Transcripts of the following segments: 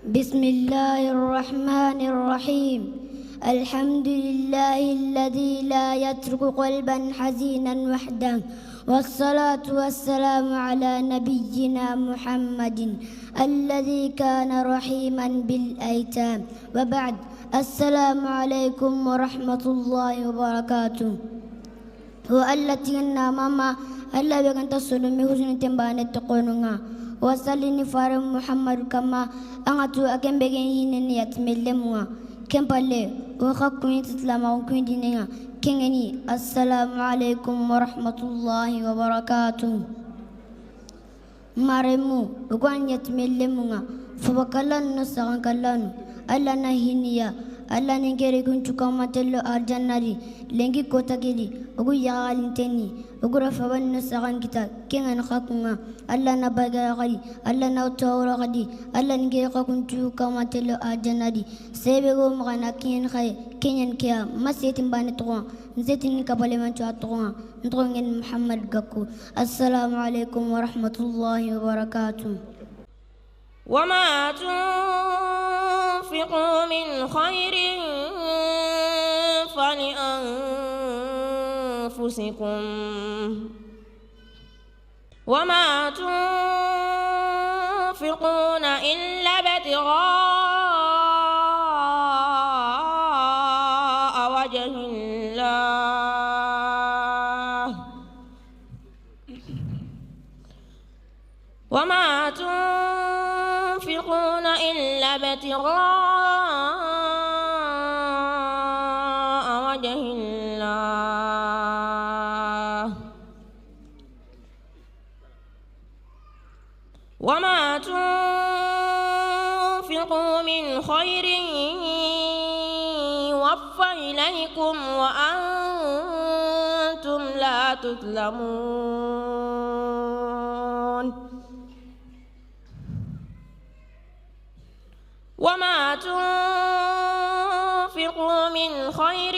بسم الله الرحمن الرحيم. الحمد لله الذي لا يترك قلبا حزينا وحده، والصلاة والسلام على نبينا محمد الذي كان رحيما بالأيتام، وبعد. السلام عليكم ورحمة الله وبركاته. هو التي ماما ألا بكن تصلمي حسن تنبانة تقونها وصلني فارم محمد كما أنتو أكن بجين يتملموا كم بالله وخكوني تسلم وكوني دينها كنني. السلام عليكم ورحمة الله وبركاته. مرمو وكان يتملموا فبكلن نسخن كلن ألا نهينيا ألا نجري كنت كما تلو أرجانري لنجي كوتا كدي أقول يا غالنتني أقول رفعنا نسخن كتا كنا نخاكونا ألا نبغى غادي ألا نوتورا غادي ألا نجري كنت كما تلو أرجانري سيبغو مغانا كين خاي كين كيا ما سيتم بان تروان نزيتني كبالي من تروان نتروان محمد غاكو. السلام عليكم ورحمة الله وبركاته. وما تنفقوا من خير فلأنفسكم وما تنفقون إلا ابتغاء وجه الله وما تنفقون إلا ابتغاء وجه الله وما تنفقوا من خير يوفى إليكم وأنتم لا تظلمون وما تنفقوا من خير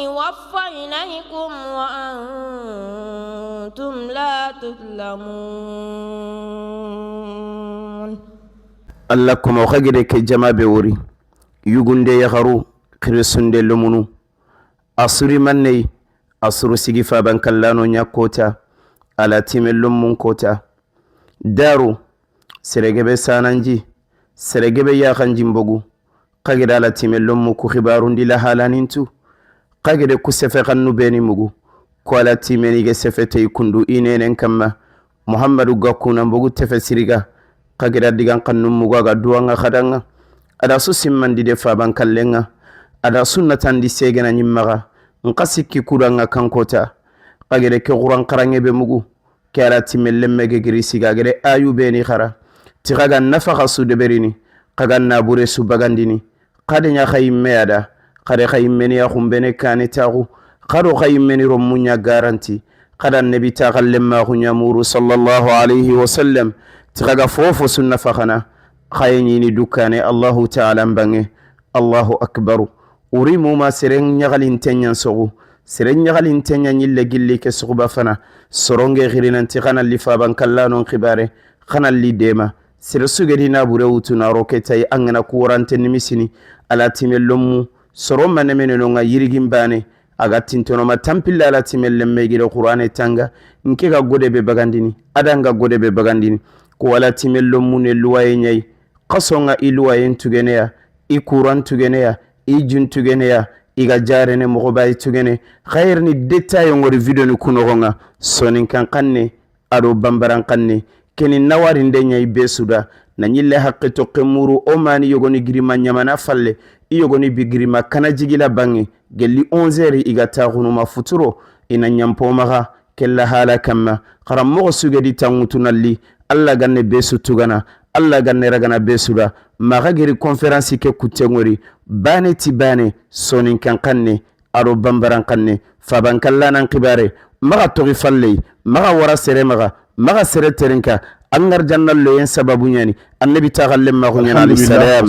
يوفى إليكم وأنتم لا تظلمون. الله كما خجل كجماعة بوري يغند يغرو كرسون دلمونو أسري مني أسرو سيجفا بنكلانو نياكوتا على تيم اللمون كوتا دارو سرقبه سانانجي سرقبه ياخنجي مبغو قاقد على تيم اللمو كو خبارون دي لحالانينتو قاقد كو سفقنو بيني مغو كو على تيم نيجي سفتي كندو إنين كما محمد غاكونا مبغو تفسيريغا قاقد ديغان قنو مغاغا دوانغا خدانغا ada su simman di defa ban kallenga ada sunnatan di segena nyimmaga nqasiki kuranga kankota qagere ke quran qarange be mugu kala timellemme ge girisi gagere ayube ni khara tigaga nafaqa su de berini qaga nabure su bagandini qadenya khayme ada qade khayme ni yakhumbene kanitagu qado khayme ni romunya garanti qada nabi taqallemma khunyamuru sallallahu alayhi wa sallam tigaga fofo sunna fakhana khayni dukane Allahu ta'ala mbange Allahu akbaru urimu ma sereng nyagalin tenyan sogu sereng nyagalin tenyan yille gilli ke suba fana soronge khirinanti khana lifa ban kallano khibare khana lidema sirsuge dina bure utuna roketay angana kurante nimisini ala timellum soroma nemeno nga yirigim bane aga tintono ma tampilla ala timellemme gide qur'ane tanga nke ga gode be bagandini adanga gode be bagandini ko wala timellum ne luwaye nyai qasonga iluwa yentugeneya ikuran tugeneya ijun tugeneya iga jarene mogobay tugene khairni detail ngori video ni kunogonga sonin kan kanne ado bambaran kanne keni nawari ndenya ibesuda na nyille haqqi to qemuru o mani yogoni girima nyamana falle yogoni bigirima kana jigila bangi gelli 11h iga taxunu ma futuro ina nyampo maga kella hala kamma qaram mo sugedi tangutunalli alla ganne besu tugana Allah ganne ragana besuda maga giri conference ke kutengori bane ti bane sonin kan kanne aro bambaran kanne faban kallanan qibare maga togi falle maga wara sere maga sere terenka angar jannal lo yen sababu nyani annabi tagallemma ko nyana alayhi salam.